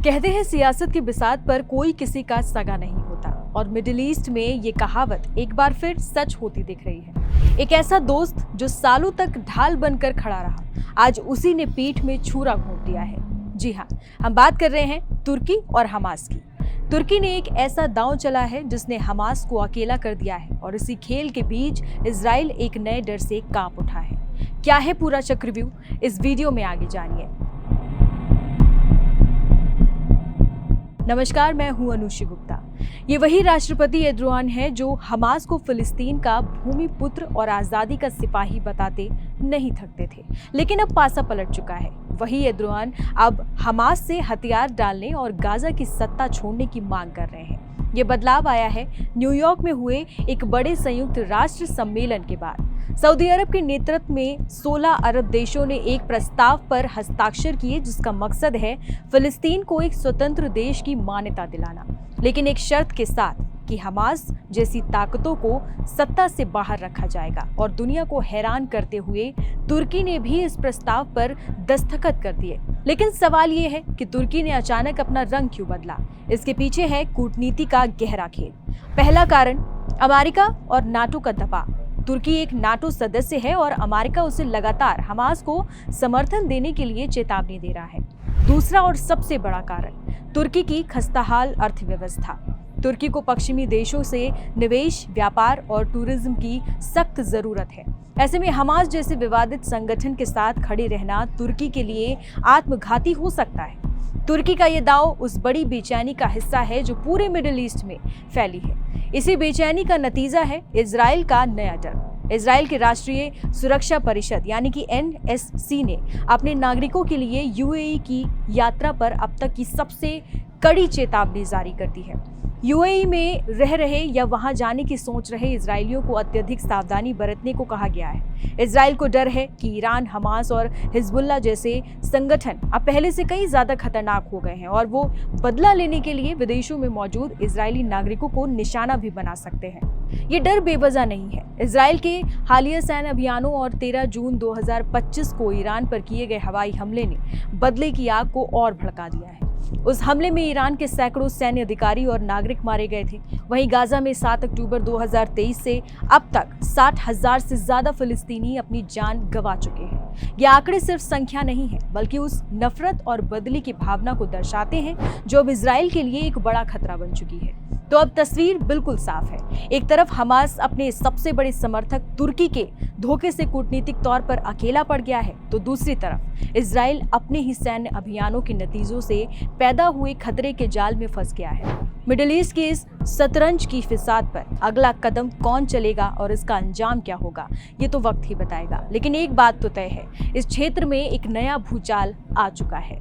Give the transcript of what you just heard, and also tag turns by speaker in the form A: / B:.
A: कहते हैं सियासत की बिसात पर कोई किसी का सगा नहीं होता और मिडिल ईस्ट में ये कहावत एक बार फिर सच होती दिख रही है। एक ऐसा दोस्त जो सालों तक ढाल बनकर खड़ा रहा, आज उसी ने पीठ में छुरा घोंप दिया है। जी हाँ, हम बात कर रहे हैं तुर्की और हमास की। तुर्की ने एक ऐसा दांव चला है जिसने हमास को अकेला कर दिया है और इसी खेल के बीच इजराइल एक नए डर से कांप उठा है। क्या है पूरा चक्रव्यूह, इस वीडियो में आगे जानिए। नमस्कार, मैं हूं अनुषी गुप्ता। ये वही राष्ट्रपति एर्दोगान है जो हमास को फिलिस्तीन का भूमि पुत्र और आजादी का सिपाही बताते नहीं थकते थे, लेकिन अब पासा पलट चुका है। वही एर्दोगान अब हमास से हथियार डालने और गाजा की सत्ता छोड़ने की मांग कर रहे हैं। ये बदलाव आया है न्यूयॉर्क में हुए एक बड़े संयुक्त राष्ट्र सम्मेलन के बाद। सऊदी अरब के नेतृत्व में 16 अरब देशों ने एक प्रस्ताव पर हस्ताक्षर किए जिसका मकसद है फिलिस्तीन को एक स्वतंत्र देश की मान्यता दिलाना, लेकिन एक शर्त के साथ कि हमास जैसी ताकतों को सत्ता से बाहर रखा जाएगा। और दुनिया को हैरान करते हुए तुर्की ने भी इस प्रस्ताव पर दस्तखत कर दिए। लेकिन सवाल ये है कि तुर्की ने अचानक अपना रंग क्यों बदला। इसके पीछे है कूटनीति का गहरा खेल। पहला कारण अमेरिका और नाटो का दबाव। तुर्की एक नाटो सदस्य है और अमेरिका उसे लगातार हमास को समर्थन देने के लिए चेतावनी दे रहा है। दूसरा और सबसे बड़ा कारण तुर्की की खस्ताहाल अर्थव्यवस्था। तुर्की को पश्चिमी देशों से निवेश, व्यापार और टूरिज्म की सख्त जरूरत है। ऐसे में हमास जैसे विवादित संगठन के साथ खड़े रहना तुर्की के लिए आत्मघाती हो सकता है। तुर्की का ये दांव उस बड़ी बेचैनी का हिस्सा है जो पूरे मिडिल ईस्ट में फैली है। इसी बेचैनी का नतीजा है इजराइल का नया डर। इजराइल के राष्ट्रीय सुरक्षा परिषद यानी कि NSC ने अपने नागरिकों के लिए UAE की यात्रा पर अब तक की सबसे कड़ी चेतावनी जारी कर दी है। UAE में रह रहे या वहां जाने की सोच रहे इजरायलियों को अत्यधिक सावधानी बरतने को कहा गया है। इजराइल को डर है कि ईरान, हमास और हिजबुल्लाह जैसे संगठन अब पहले से कई ज्यादा खतरनाक हो गए हैं और वो बदला लेने के लिए विदेशों में मौजूद इजरायली नागरिकों को निशाना भी बना सकते हैं। ये डर बेवजह नहीं है। इजराइल के हालिया सैन्य अभियानों और 13 जून 2025 को ईरान पर किए गए हवाई हमले ने बदले की आग को और भड़का दिया है। उस हमले में ईरान के सैकड़ों सैन्य अधिकारी और नागरिक मारे गए थे। वहीं गाजा में 7 अक्टूबर 2023 से अब तक 60,000 से ज्यादा फिलिस्तीनी अपनी जान गंवा चुके हैं। ये आंकड़े सिर्फ संख्या नहीं है, बल्कि उस नफरत और बदले की भावना को दर्शाते हैं जो अब इजराइल के लिए एक बड़ा खतरा बन चुकी है। तो अब तस्वीर बिल्कुल साफ है। एक तरफ हमास अपने सबसे बड़े समर्थक तुर्की के धोखे से कूटनीतिक तौर पर अकेला पड़ गया है, तो दूसरी तरफ इजराइल अपने ही सैन्य अभियानों के नतीजों से पैदा हुए खतरे के जाल में फंस गया है। मिडिल ईस्ट के इस शतरंज की फिसाद पर अगला कदम कौन चलेगा और इसका अंजाम क्या होगा, ये तो वक्त ही बताएगा। लेकिन एक बात तो तय है, इस क्षेत्र में एक नया भूचाल आ चुका है।